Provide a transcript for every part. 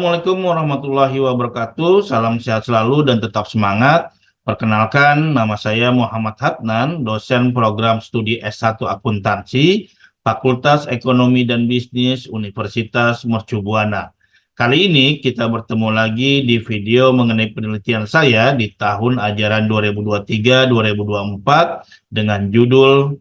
Assalamualaikum warahmatullahi wabarakatuh. Salam sehat selalu dan tetap semangat. Perkenalkan, nama saya Muhammad Hadnan, dosen program studi S1 Akuntansi, Fakultas Ekonomi dan Bisnis Universitas Mercu Buana. Kali ini kita bertemu lagi di video mengenai penelitian saya di tahun ajaran 2023-2024 dengan judul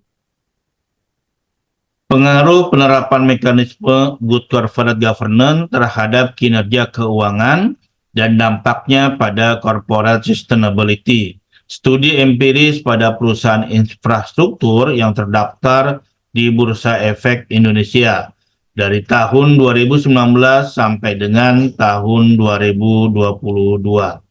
Pengaruh penerapan mekanisme Good Corporate Governance terhadap kinerja keuangan dan dampaknya pada corporate sustainability. Studi empiris pada perusahaan infrastruktur yang terdaftar di Bursa Efek Indonesia dari tahun 2019 sampai dengan tahun 2022.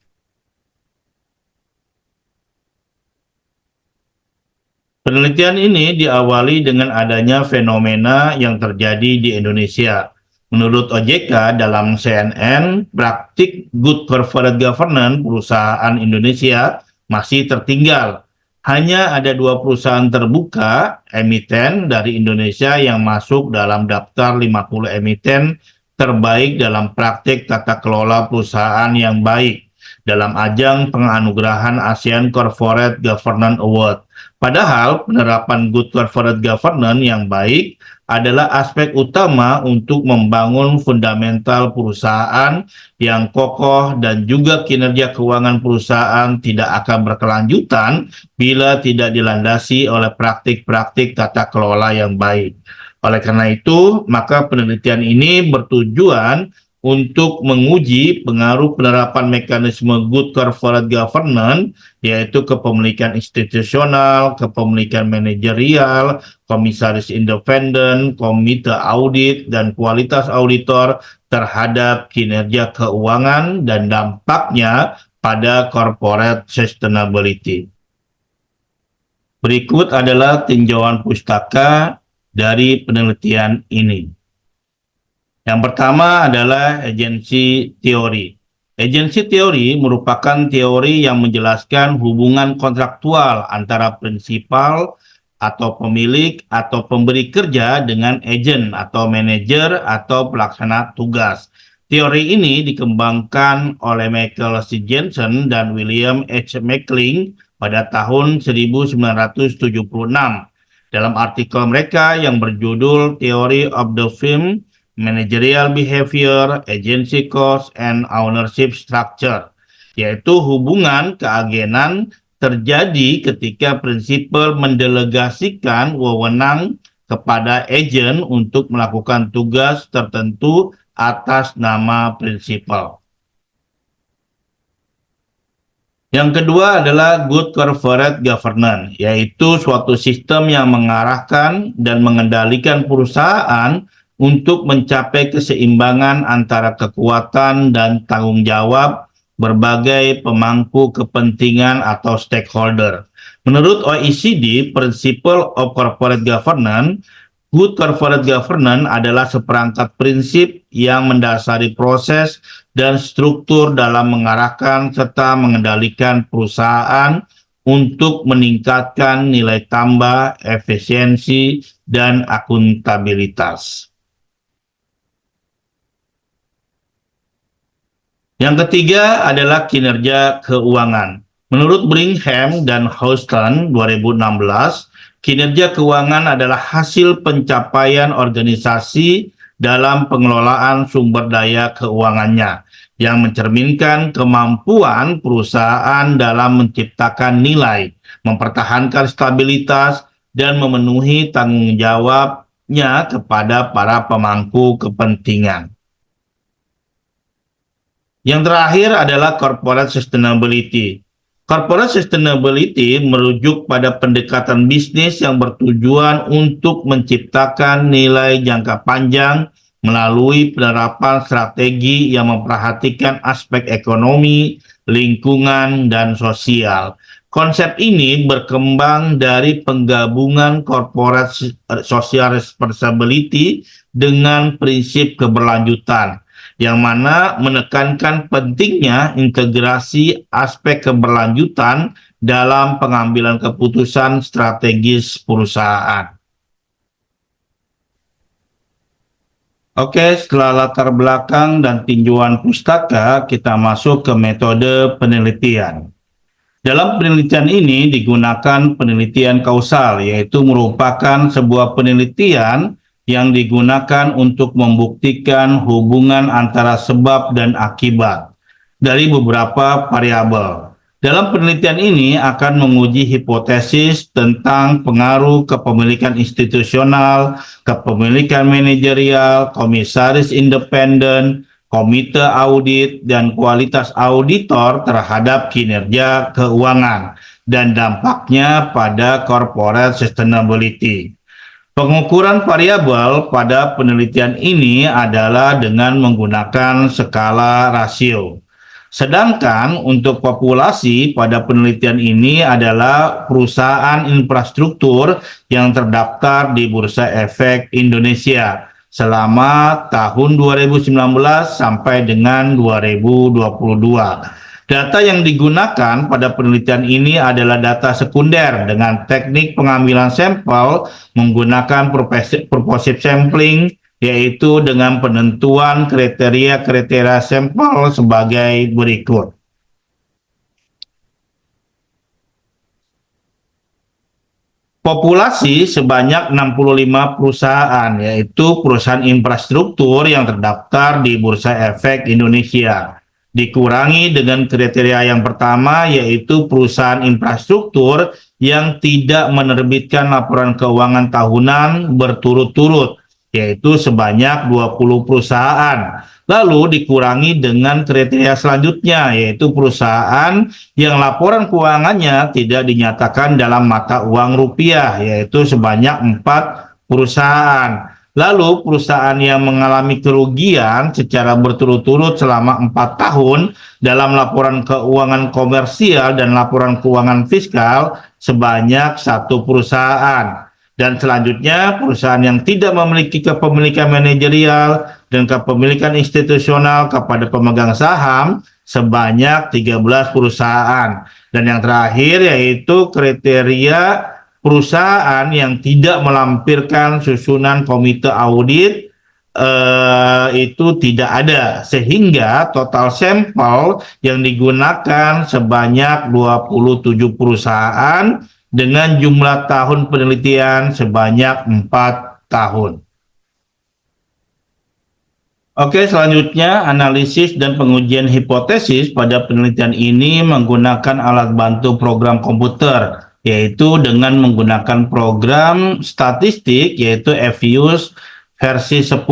Penelitian ini diawali dengan adanya fenomena yang terjadi di Indonesia. Menurut OJK dalam CNN, praktik Good Corporate Governance perusahaan Indonesia masih tertinggal. Hanya ada 2 perusahaan terbuka emiten dari Indonesia yang masuk dalam daftar 50 emiten terbaik dalam praktik tata kelola perusahaan yang baik dalam ajang penganugerahan ASEAN Corporate Governance Award. Padahal penerapan Good Corporate Governance yang baik adalah aspek utama untuk membangun fundamental perusahaan yang kokoh dan juga kinerja keuangan perusahaan tidak akan berkelanjutan bila tidak dilandasi oleh praktik-praktik tata kelola yang baik. Oleh karena itu, maka penelitian ini bertujuan untuk menguji pengaruh penerapan mekanisme Good Corporate Governance, yaitu kepemilikan institusional, kepemilikan manajerial, komisaris independen, komite audit, dan kualitas auditor terhadap kinerja keuangan dan dampaknya pada corporate sustainability. Berikut adalah tinjauan pustaka dari penelitian ini. Yang pertama adalah agensi teori. Agensi teori merupakan teori yang menjelaskan hubungan kontraktual antara prinsipal atau pemilik atau pemberi kerja dengan agen atau manajer atau pelaksana tugas. Teori ini dikembangkan oleh Michael C. Jensen dan William H. McLean pada tahun 1976 dalam artikel mereka yang berjudul Theory of the Firm, Managerial Behavior, Agency Cost, and Ownership Structure, yaitu hubungan keagenan terjadi ketika prinsipal mendelegasikan wewenang kepada agen untuk melakukan tugas tertentu atas nama prinsipal. Yang kedua adalah Good Corporate Governance, yaitu suatu sistem yang mengarahkan dan mengendalikan perusahaan untuk mencapai keseimbangan antara kekuatan dan tanggung jawab berbagai pemangku kepentingan atau stakeholder. Menurut OECD, Principle of Corporate Governance, Good Corporate Governance adalah seperangkat prinsip yang mendasari proses dan struktur dalam mengarahkan serta mengendalikan perusahaan untuk meningkatkan nilai tambah, efisiensi, dan akuntabilitas. Yang ketiga adalah kinerja keuangan. Menurut Brigham dan Houston 2016, kinerja keuangan adalah hasil pencapaian organisasi dalam pengelolaan sumber daya keuangannya yang mencerminkan kemampuan perusahaan dalam menciptakan nilai, mempertahankan stabilitas, dan memenuhi tanggung jawabnya kepada para pemangku kepentingan. Yang terakhir adalah corporate sustainability. Corporate sustainability merujuk pada pendekatan bisnis yang bertujuan untuk menciptakan nilai jangka panjang melalui penerapan strategi yang memperhatikan aspek ekonomi, lingkungan, dan sosial. Konsep ini berkembang dari penggabungan corporate social responsibility dengan prinsip keberlanjutan, yang mana menekankan pentingnya integrasi aspek keberlanjutan dalam pengambilan keputusan strategis perusahaan. Oke, setelah latar belakang dan tinjauan pustaka, kita masuk ke metode penelitian. Dalam penelitian ini digunakan penelitian kausal, yaitu merupakan sebuah penelitian yang digunakan untuk membuktikan hubungan antara sebab dan akibat dari beberapa variabel. Dalam penelitian ini akan menguji hipotesis tentang pengaruh kepemilikan institusional, kepemilikan manajerial, komisaris independen, komite audit, dan kualitas auditor terhadap kinerja keuangan dan dampaknya pada corporate sustainability. Pengukuran variabel pada penelitian ini adalah dengan menggunakan skala rasio. Sedangkan untuk populasi pada penelitian ini adalah perusahaan infrastruktur yang terdaftar di Bursa Efek Indonesia selama tahun 2019 sampai dengan 2022. Data yang digunakan pada penelitian ini adalah data sekunder dengan teknik pengambilan sampel menggunakan purposive sampling, yaitu dengan penentuan kriteria-kriteria sampel sebagai berikut. Populasi sebanyak 65 perusahaan, yaitu perusahaan infrastruktur yang terdaftar di Bursa Efek Indonesia. Dikurangi dengan kriteria yang pertama, yaitu perusahaan infrastruktur yang tidak menerbitkan laporan keuangan tahunan berturut-turut, yaitu sebanyak 20 perusahaan. Lalu dikurangi dengan kriteria selanjutnya, yaitu perusahaan yang laporan keuangannya tidak dinyatakan dalam mata uang rupiah, yaitu sebanyak 4 perusahaan. Lalu perusahaan yang mengalami kerugian secara berturut-turut selama 4 tahun dalam laporan keuangan komersial dan laporan keuangan fiskal sebanyak 1 perusahaan. Dan selanjutnya perusahaan yang tidak memiliki kepemilikan manajerial dan kepemilikan institusional kepada pemegang saham sebanyak 13 perusahaan. Dan yang terakhir yaitu kriteria perusahaan yang tidak melampirkan susunan komite audit itu tidak ada, sehingga total sampel yang digunakan sebanyak 27 perusahaan dengan jumlah tahun penelitian sebanyak 4 tahun. Oke, selanjutnya analisis dan pengujian hipotesis pada penelitian ini menggunakan alat bantu program komputer, yaitu dengan menggunakan program statistik yaitu FVIUS versi 10,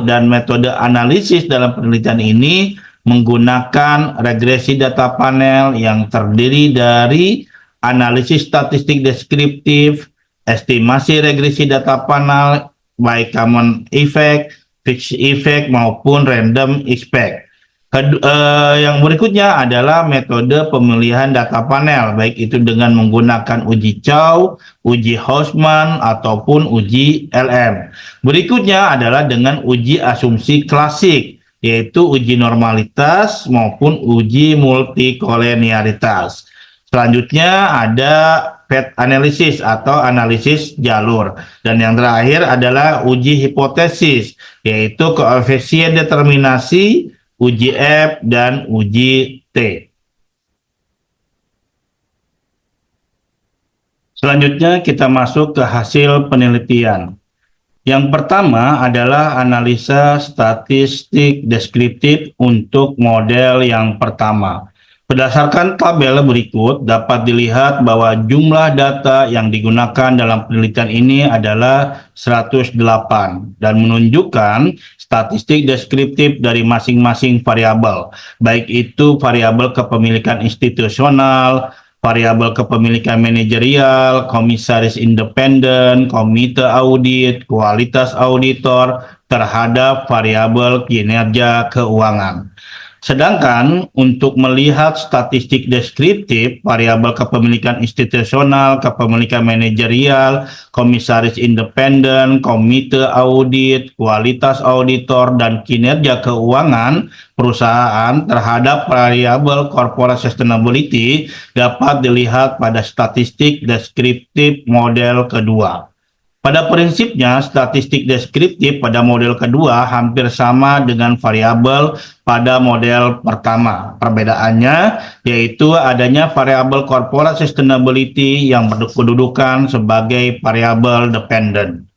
dan metode analisis dalam penelitian ini menggunakan regresi data panel yang terdiri dari analisis statistik deskriptif, estimasi regresi data panel baik common effect, fixed effect maupun random effect. Yang berikutnya adalah metode pemilihan data panel, baik itu dengan menggunakan uji Chow, uji Hausman, ataupun uji LM. Berikutnya adalah dengan uji asumsi klasik, yaitu uji normalitas maupun uji multikolenialitas. Selanjutnya ada path analysis atau analisis jalur. Dan yang terakhir adalah uji hipotesis, yaitu koefisien determinasi, uji F, dan uji T. Selanjutnya kita masuk ke hasil penelitian. Yang pertama adalah analisa statistik deskriptif untuk model yang pertama. Berdasarkan tabel berikut, dapat dilihat bahwa jumlah data yang digunakan dalam penelitian ini adalah 108 dan menunjukkan statistik deskriptif dari masing-masing variabel, baik itu variabel kepemilikan institusional, variabel kepemilikan manajerial, komisaris independen, komite audit, kualitas auditor terhadap variabel kinerja keuangan. Sedangkan untuk melihat statistik deskriptif, variabel kepemilikan institusional, kepemilikan manajerial, komisaris independen, komite audit, kualitas auditor, dan kinerja keuangan perusahaan terhadap variabel corporate sustainability dapat dilihat pada statistik deskriptif model kedua. Pada prinsipnya, statistik deskriptif pada model kedua hampir sama dengan variabel pada model pertama. Perbedaannya yaitu adanya variabel corporate sustainability yang berkedudukan sebagai variabel dependent.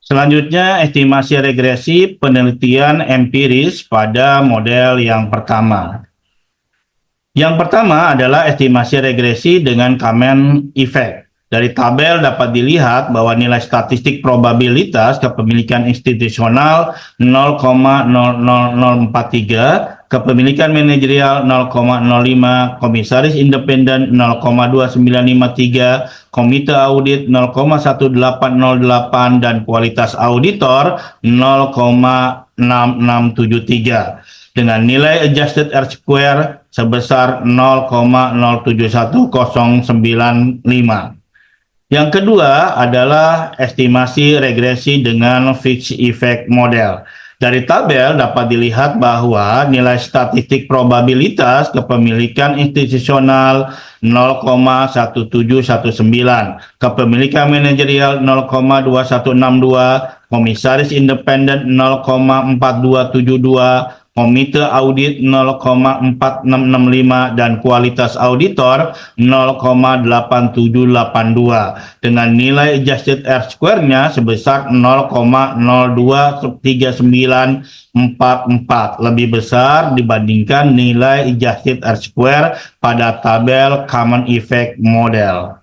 Selanjutnya, estimasi regresi penelitian empiris pada model yang pertama. Yang pertama adalah estimasi regresi dengan Kalman effect. Dari tabel dapat dilihat bahwa nilai statistik probabilitas kepemilikan institusional 0,00043, kepemilikan manajerial 0,05, komisaris independen 0,2953, komite audit 0,1808, dan kualitas auditor 0,6673 dengan nilai adjusted R-square sebesar 0,071095. Yang kedua adalah estimasi regresi dengan fixed effect model. Dari tabel dapat dilihat bahwa nilai statistik probabilitas kepemilikan institusional 0,1719, kepemilikan manajerial 0,2162, komisaris independen 0,4272, komite audit 0,4665, dan kualitas auditor 0,8782 dengan nilai adjusted R-square-nya sebesar 0,023944, lebih besar dibandingkan nilai adjusted R-square pada tabel Kalman effect model.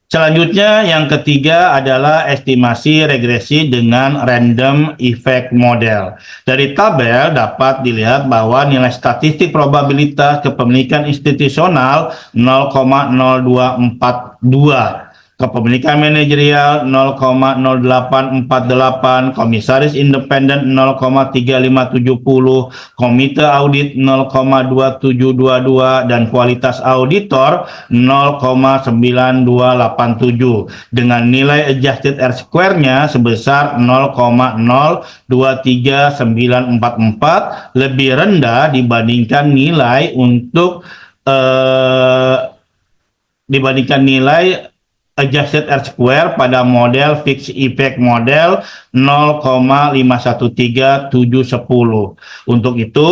Selanjutnya, yang ketiga adalah estimasi regresi dengan random effect model. Dari tabel dapat dilihat bahwa nilai statistik probabilitas kepemilikan institusional 0,0242, kepemilikan manajerial 0,0848, komisaris independen 0,3570, komite audit 0,2722, dan kualitas auditor 0,9287 dengan nilai adjusted R-square-nya sebesar 0,023944, lebih rendah dibandingkan nilai adjusted R-square pada model fixed effect model 0,513710. Untuk itu,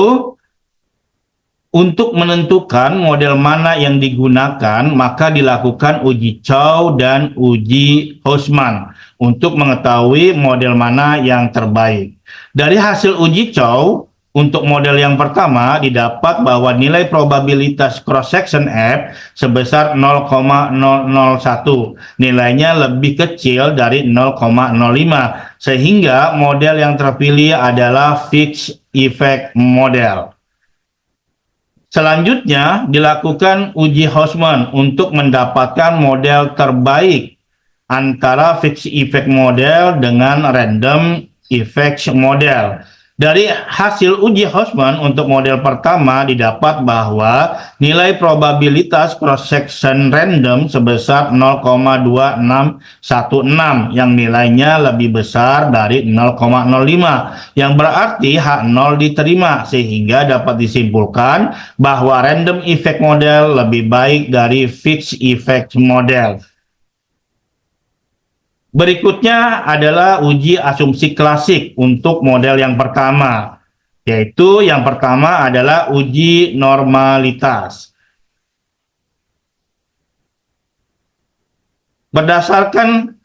untuk menentukan model mana yang digunakan, maka dilakukan uji Chow dan uji Houseman untuk mengetahui model mana yang terbaik. Dari hasil uji Chow, untuk model yang pertama didapat bahwa nilai probabilitas cross-section F sebesar 0,001. Nilainya lebih kecil dari 0,05, sehingga model yang terpilih adalah fixed effect model. Selanjutnya dilakukan uji Houseman untuk mendapatkan model terbaik antara fixed effect model dengan random effect model. Dari hasil uji Houseman untuk model pertama didapat bahwa nilai probabilitas cross-section random sebesar 0,2616 yang nilainya lebih besar dari 0,05, yang berarti H0 diterima, sehingga dapat disimpulkan bahwa random effect model lebih baik dari fixed effect model. Berikutnya adalah uji asumsi klasik untuk model yang pertama, yaitu yang pertama adalah uji normalitas. Berdasarkan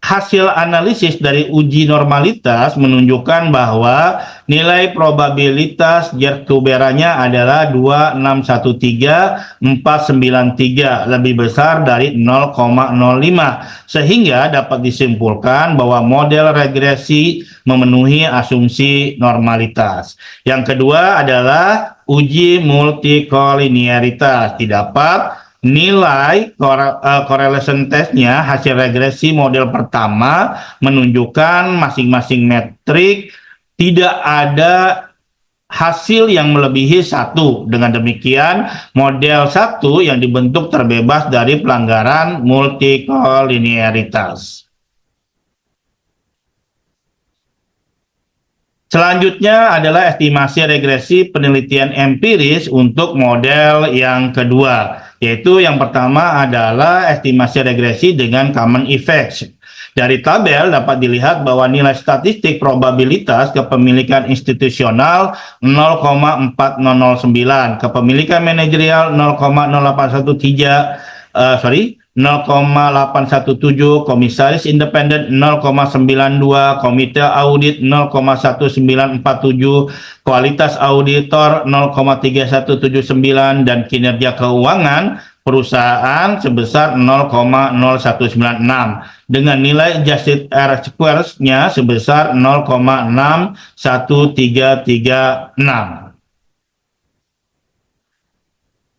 hasil analisis dari uji normalitas menunjukkan bahwa nilai probabilitas Geertruberanya adalah 2613493, lebih besar dari 0,05, sehingga dapat disimpulkan bahwa model regresi memenuhi asumsi normalitas. Yang kedua adalah uji multikolinearitas. Didapat nilai correlation testnya, hasil regresi model pertama menunjukkan masing-masing metrik tidak ada hasil yang melebihi 1. Dengan demikian, model 1 yang dibentuk terbebas dari pelanggaran multikolinearitas. Selanjutnya adalah estimasi regresi penelitian empiris untuk model yang kedua, yaitu yang pertama adalah estimasi regresi dengan common effects. Dari tabel dapat dilihat bahwa nilai statistik probabilitas kepemilikan institusional 0,4009, kepemilikan manajerial 0,817, komisaris independen 0,92, komite audit 0,1947, kualitas auditor 0,3179, dan kinerja keuangan perusahaan sebesar 0,0196 dengan nilai adjusted R-squares-nya sebesar 0,61336.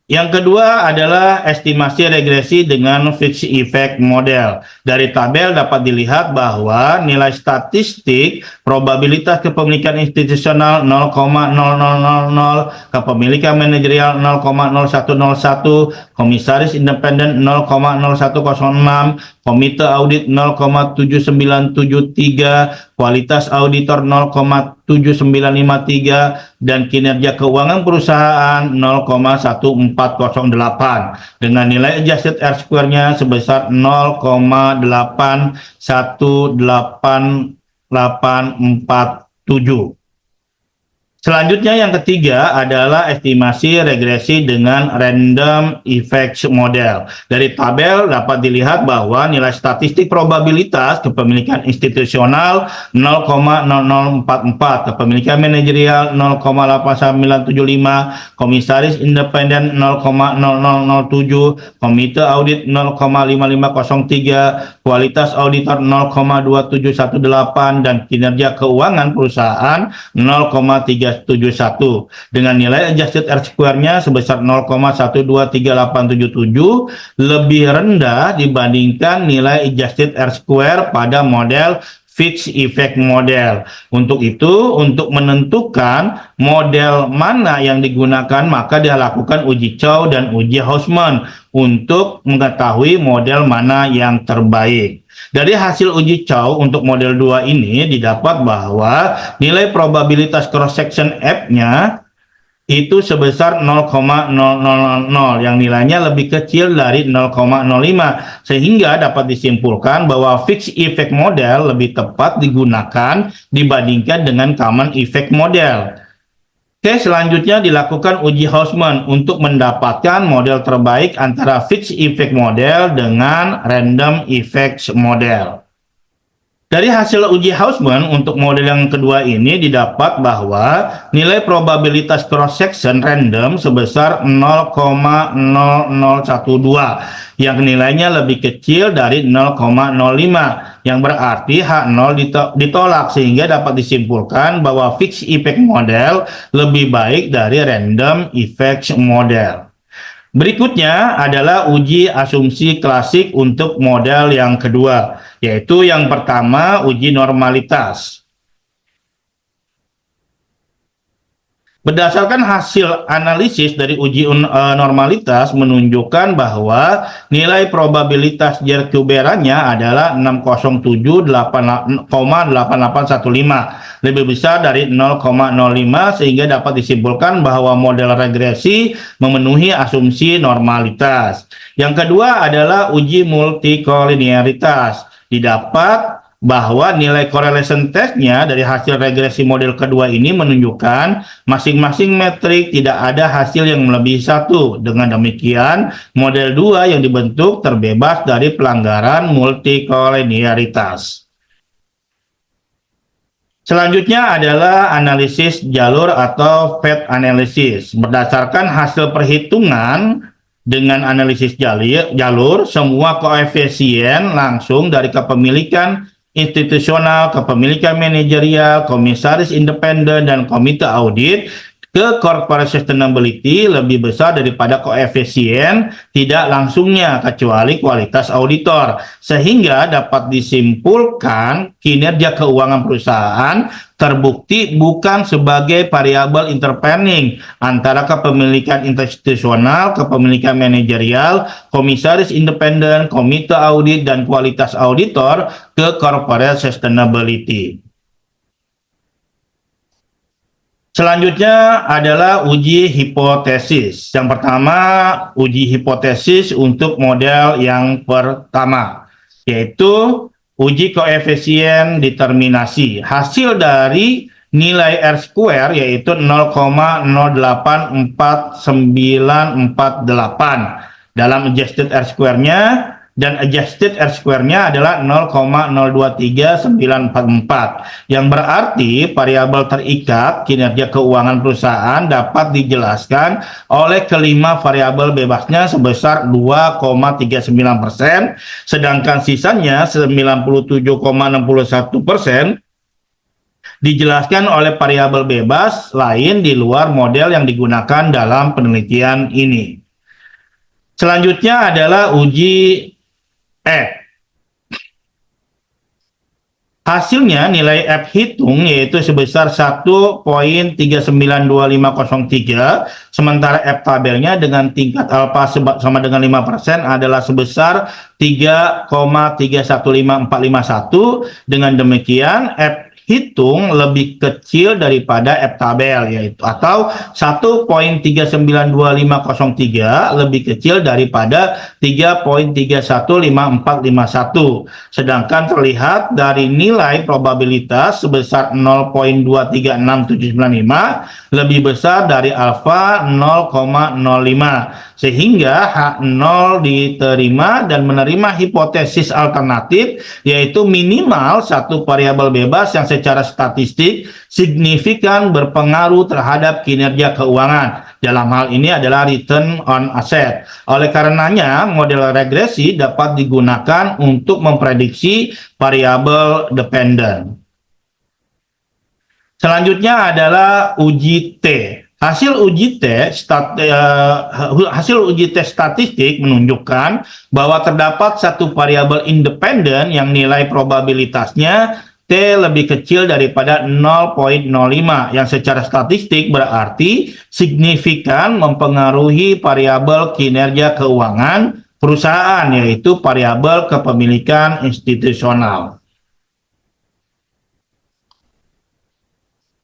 Yang kedua adalah estimasi regresi dengan fixed effect model. Dari tabel dapat dilihat bahwa nilai statistik probabilitas kepemilikan institusional 0,0000, kepemilikan manajerial 0,0101, komisaris independen 0,0106, komite audit 0,7973, kualitas auditor 0,7953, dan kinerja keuangan perusahaan 0,1408 dengan nilai adjusted R-square-nya sebesar 0,818847. Selanjutnya yang ketiga adalah estimasi regresi dengan random effects model. Dari tabel dapat dilihat bahwa nilai statistik probabilitas kepemilikan institusional 0,0044, kepemilikan manajerial 0,8975, komisaris independen 0,0007, komite audit 0,5503, kualitas auditor 0,2718, dan kinerja keuangan perusahaan 0,371 dengan nilai adjusted R-square-nya sebesar 0,123877 lebih rendah dibandingkan nilai adjusted R-square pada model fixed effect model. Untuk itu, untuk menentukan model mana yang digunakan, maka dilakukan uji Chow dan uji Hausman untuk mengetahui model mana yang terbaik. Dari hasil uji Chow untuk model 2 ini didapat bahwa nilai probabilitas cross-section F-nya itu sebesar 0,000 yang nilainya lebih kecil dari 0,05 sehingga dapat disimpulkan bahwa fixed effect model lebih tepat digunakan dibandingkan dengan common effect model. Oke, selanjutnya dilakukan uji Hausman untuk mendapatkan model terbaik antara fixed effect model dengan random effects model. Dari hasil uji Hausman untuk model yang kedua ini didapat bahwa nilai probabilitas cross-section random sebesar 0,0012 yang nilainya lebih kecil dari 0,05 yang berarti H0 ditolak sehingga dapat disimpulkan bahwa fixed effect model lebih baik dari random effects model. Berikutnya adalah uji asumsi klasik untuk model yang kedua, yaitu yang pertama uji normalitas. Berdasarkan hasil analisis dari uji normalitas menunjukkan bahwa nilai probabilitas Jerkuberannya adalah 607,8815 lebih besar dari 0,05 sehingga dapat disimpulkan bahwa model regresi memenuhi asumsi normalitas. Yang kedua adalah uji multikolinearitas. Didapat bahwa nilai correlation test-nya dari hasil regresi model kedua ini menunjukkan masing-masing metrik tidak ada hasil yang melebihi satu. Dengan demikian, model 2 yang dibentuk terbebas dari pelanggaran multikolinearitas. Selanjutnya adalah analisis jalur atau path analysis. Berdasarkan hasil perhitungan dengan analisis jalur, semua koefisien langsung dari kepemilikan institusional, kepemilikan manajerial, komisaris independen, dan komite audit ke corporate sustainability lebih besar daripada koefisien tidak langsungnya kecuali kualitas auditor, sehingga dapat disimpulkan kinerja keuangan perusahaan terbukti bukan sebagai variabel intervening antara kepemilikan institusional, kepemilikan manajerial, komisaris independen, komite audit, dan kualitas auditor ke corporate sustainability. Selanjutnya adalah uji hipotesis. Yang pertama, uji hipotesis untuk model yang pertama, yaitu uji koefisien determinasi. Hasil dari nilai R square yaitu 0,084948 dalam adjusted R square-nya, dan adjusted R square-nya adalah 0,023944, yang berarti variabel terikat kinerja keuangan perusahaan dapat dijelaskan oleh kelima variabel bebasnya sebesar 2,39%, sedangkan sisanya 97,61% dijelaskan oleh variabel bebas lain di luar model yang digunakan dalam penelitian ini. Selanjutnya adalah uji F. Hasilnya nilai F hitung yaitu sebesar 1,392503, sementara F tabelnya dengan tingkat alfa sama dengan 5% adalah sebesar 3,315451. Dengan demikian F hitung lebih kecil daripada F tabel, yaitu atau 1,392503 lebih kecil daripada 3,315451. Sedangkan terlihat dari nilai probabilitas sebesar 0,236795 lebih besar dari alfa 0,05, sehingga H0 diterima dan menerima hipotesis alternatif, yaitu minimal satu variabel bebas yang secara statistik signifikan berpengaruh terhadap kinerja keuangan. Dalam hal ini adalah return on asset. Oleh karenanya, model regresi dapat digunakan untuk memprediksi variabel dependent. Selanjutnya adalah uji T. Hasil uji tes statistik menunjukkan bahwa terdapat satu variabel independen yang nilai probabilitasnya T lebih kecil daripada 0,05, yang secara statistik berarti signifikan mempengaruhi variabel kinerja keuangan perusahaan, yaitu variabel kepemilikan institusional.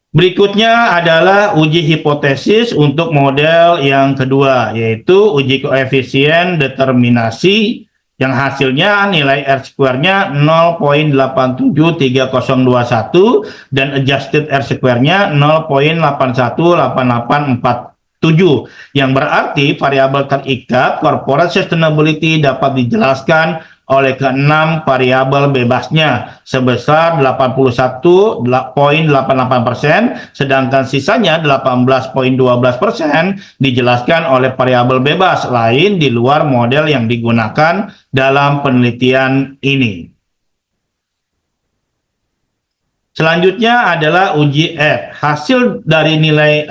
Berikutnya adalah uji hipotesis untuk model yang kedua, yaitu uji koefisien determinasi yang hasilnya nilai R square-nya 0,873021 dan adjusted R square-nya 0,818847, yang berarti variabel terikat corporate sustainability dapat dijelaskan oleh keenam variabel bebasnya sebesar 81,88%, sedangkan sisanya 18,12% dijelaskan oleh variabel bebas lain di luar model yang digunakan dalam penelitian ini. Selanjutnya adalah uji F. Hasil dari nilai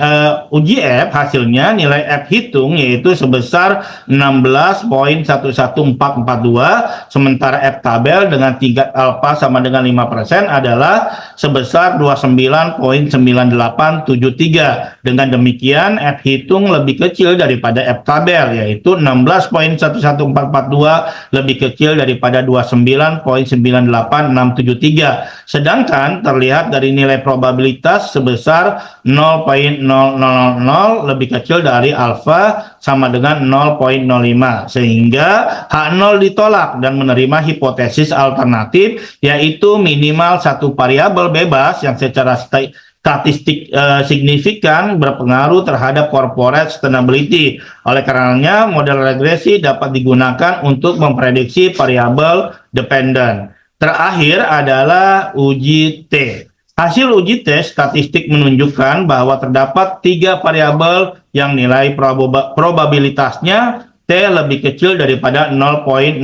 uji F, hasilnya nilai F hitung yaitu sebesar 16,11442, sementara F tabel dengan tingkat alfa sama dengan 5% adalah sebesar 29,9873. Dengan demikian F hitung lebih kecil daripada F tabel, yaitu 16,11442 lebih kecil daripada 29,98673. Sedangkan terlihat dari nilai probabilitas sebesar 0,0000 lebih kecil dari alfa sama dengan 0,05, sehingga H0 ditolak dan menerima hipotesis alternatif, yaitu minimal satu variabel bebas yang secara statistik signifikan berpengaruh terhadap corporate sustainability. Oleh karenanya, model regresi dapat digunakan untuk memprediksi variabel dependent. Terakhir adalah uji T. Hasil uji T statistik menunjukkan bahwa terdapat tiga variabel yang nilai probabilitasnya T lebih kecil daripada 0,05,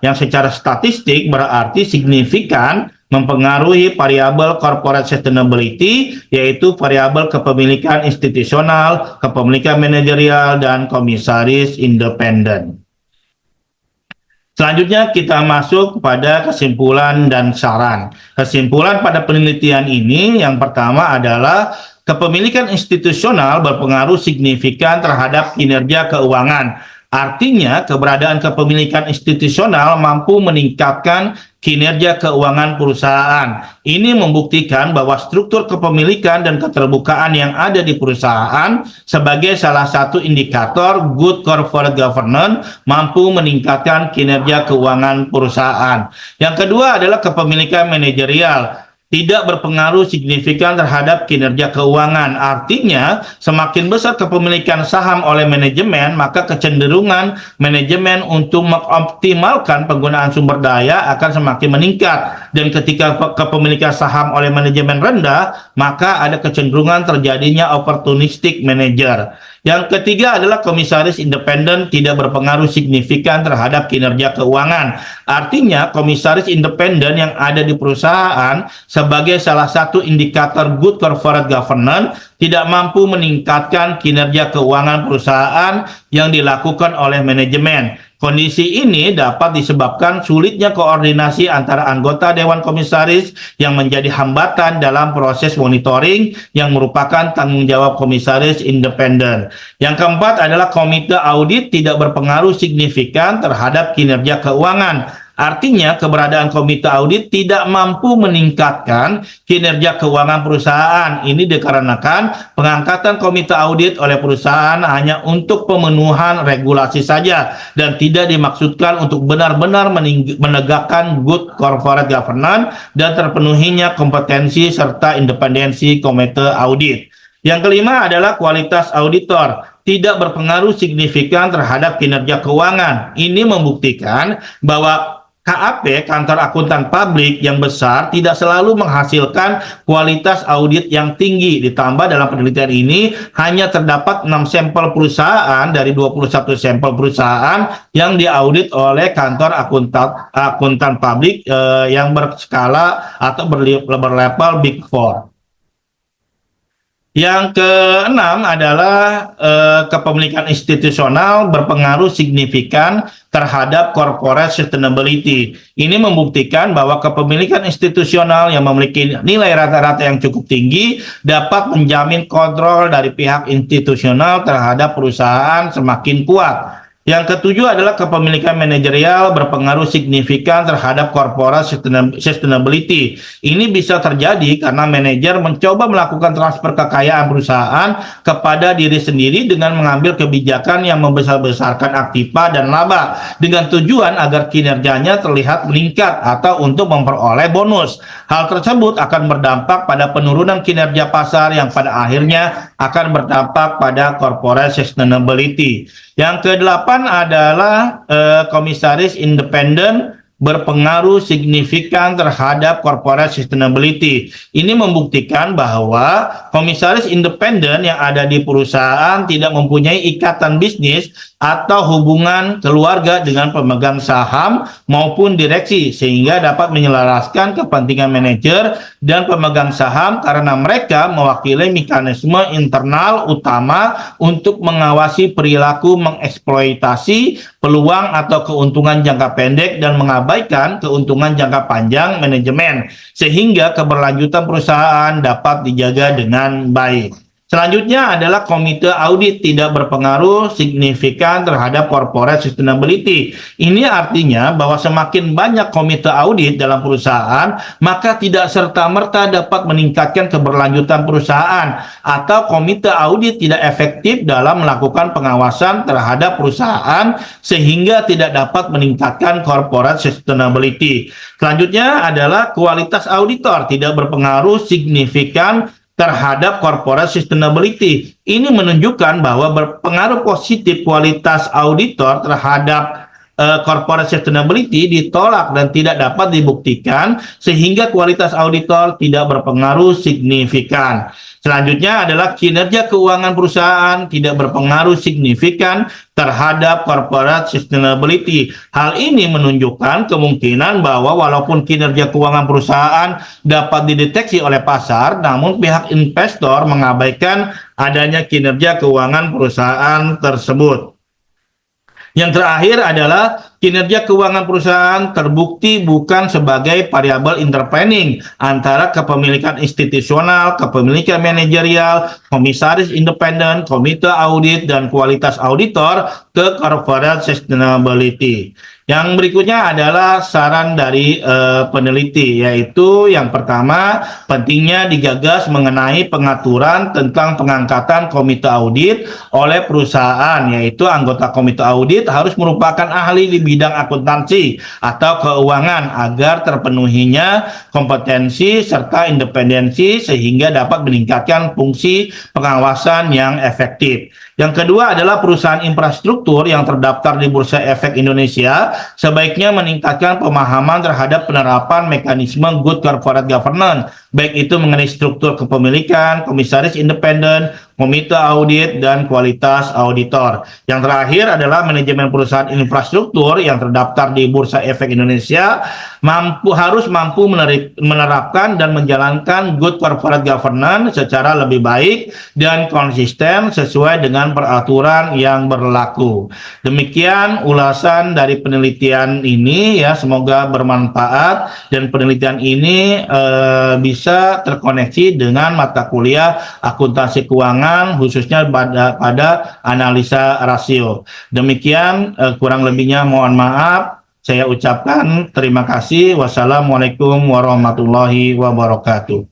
yang secara statistik berarti signifikan mempengaruhi variabel corporate sustainability, yaitu variabel kepemilikan institusional, kepemilikan manajerial, dan komisaris independen. Selanjutnya kita masuk kepada kesimpulan dan saran. Kesimpulan pada penelitian ini yang pertama adalah kepemilikan institusional berpengaruh signifikan terhadap kinerja keuangan. Artinya, keberadaan kepemilikan institusional mampu meningkatkan kinerja keuangan perusahaan. Ini membuktikan bahwa struktur kepemilikan dan keterbukaan yang ada di perusahaan sebagai salah satu indikator good corporate governance mampu meningkatkan kinerja keuangan perusahaan. Yang kedua adalah kepemilikan manajerial. Tidak berpengaruh signifikan terhadap kinerja keuangan. Artinya, semakin besar kepemilikan saham oleh manajemen, maka kecenderungan manajemen untuk mengoptimalkan penggunaan sumber daya akan semakin meningkat. Dan ketika kepemilikan saham oleh manajemen rendah, maka ada kecenderungan terjadinya opportunistic manager. Yang ketiga adalah komisaris independen tidak berpengaruh signifikan terhadap kinerja keuangan. Artinya, komisaris independen yang ada di perusahaan sebagai salah satu indikator good corporate governance tidak mampu meningkatkan kinerja keuangan perusahaan yang dilakukan oleh manajemen. Kondisi ini dapat disebabkan sulitnya koordinasi antara anggota Dewan Komisaris yang menjadi hambatan dalam proses monitoring yang merupakan tanggung jawab komisaris independen. Yang keempat adalah komite audit tidak berpengaruh signifikan terhadap kinerja keuangan. Artinya, keberadaan komite audit tidak mampu meningkatkan kinerja keuangan perusahaan. Ini dikarenakan pengangkatan komite audit oleh perusahaan hanya untuk pemenuhan regulasi saja dan tidak dimaksudkan untuk benar-benar menegakkan good corporate governance dan terpenuhinya kompetensi serta independensi komite audit. Yang kelima adalah kualitas auditor tidak berpengaruh signifikan terhadap kinerja keuangan. Ini membuktikan bahwa KAP, kantor akuntan publik yang besar, tidak selalu menghasilkan kualitas audit yang tinggi. Ditambah dalam penelitian ini hanya terdapat 6 sampel perusahaan dari 21 sampel perusahaan yang diaudit oleh kantor akuntan publik yang berskala atau berlevel Big Four. Yang keenam adalah kepemilikan institusional berpengaruh signifikan terhadap corporate sustainability. Ini membuktikan bahwa kepemilikan institusional yang memiliki nilai rata-rata yang cukup tinggi dapat menjamin kontrol dari pihak institusional terhadap perusahaan semakin kuat. Yang ketujuh adalah kepemilikan manajerial berpengaruh signifikan terhadap corporate sustainability. Ini bisa terjadi karena manajer mencoba melakukan transfer kekayaan perusahaan kepada diri sendiri dengan mengambil kebijakan yang membesar-besarkan aktiva dan laba dengan tujuan agar kinerjanya terlihat meningkat atau untuk memperoleh bonus. Hal tersebut akan berdampak pada penurunan kinerja pasar yang pada akhirnya akan berdampak pada corporate sustainability. Yang kedelapan adalah komisaris independen berpengaruh signifikan terhadap corporate sustainability. Ini membuktikan bahwa komisaris independen yang ada di perusahaan tidak mempunyai ikatan bisnis atau hubungan keluarga dengan pemegang saham maupun direksi, sehingga dapat menyelaraskan kepentingan manajer dan pemegang saham karena mereka mewakili mekanisme internal utama untuk mengawasi perilaku mengeksploitasi peluang atau keuntungan jangka pendek dan mengabaikan keuntungan jangka panjang manajemen, sehingga keberlanjutan perusahaan dapat dijaga dengan baik. Selanjutnya adalah komite audit tidak berpengaruh signifikan terhadap corporate sustainability. Ini artinya bahwa semakin banyak komite audit dalam perusahaan, maka tidak serta-merta dapat meningkatkan keberlanjutan perusahaan, atau komite audit tidak efektif dalam melakukan pengawasan terhadap perusahaan sehingga tidak dapat meningkatkan corporate sustainability. Selanjutnya adalah kualitas auditor tidak berpengaruh signifikan terhadap corporate sustainability. Ini menunjukkan bahwa berpengaruh positif kualitas auditor terhadap corporate sustainability ditolak dan tidak dapat dibuktikan, sehingga kualitas auditor tidak berpengaruh signifikan. Selanjutnya adalah kinerja keuangan perusahaan tidak berpengaruh signifikan terhadap corporate sustainability. Hal ini menunjukkan kemungkinan bahwa walaupun kinerja keuangan perusahaan dapat dideteksi oleh pasar, namun pihak investor mengabaikan adanya kinerja keuangan perusahaan tersebut. Yang terakhir adalah Kinerja keuangan perusahaan terbukti bukan sebagai variabel intervening antara kepemilikan institusional, kepemilikan manajerial, komisaris independen, komite audit, dan kualitas auditor ke corporate sustainability. Yang berikutnya adalah saran dari peneliti, yaitu yang pertama, pentingnya digagas mengenai pengaturan tentang pengangkatan komite audit oleh perusahaan, yaitu anggota komite audit harus merupakan ahli di bidang akuntansi atau keuangan agar terpenuhinya kompetensi serta independensi sehingga dapat meningkatkan fungsi pengawasan yang efektif. Yang kedua adalah perusahaan infrastruktur yang terdaftar di Bursa Efek Indonesia sebaiknya meningkatkan pemahaman terhadap penerapan mekanisme good corporate governance, baik itu mengenai struktur kepemilikan, komisaris independen, komite audit, dan kualitas auditor. Yang terakhir adalah manajemen perusahaan infrastruktur yang terdaftar di Bursa Efek Indonesia harus mampu menerapkan dan menjalankan good corporate governance secara lebih baik dan konsisten sesuai dengan peraturan yang berlaku. Demikian ulasan dari penelitian ini ya, semoga bermanfaat dan penelitian ini bisa terkoneksi dengan mata kuliah akuntansi keuangan khususnya pada analisa rasio. Demikian, kurang lebihnya mohon maaf. Saya ucapkan terima kasih. Wassalamualaikum warahmatullahi wabarakatuh.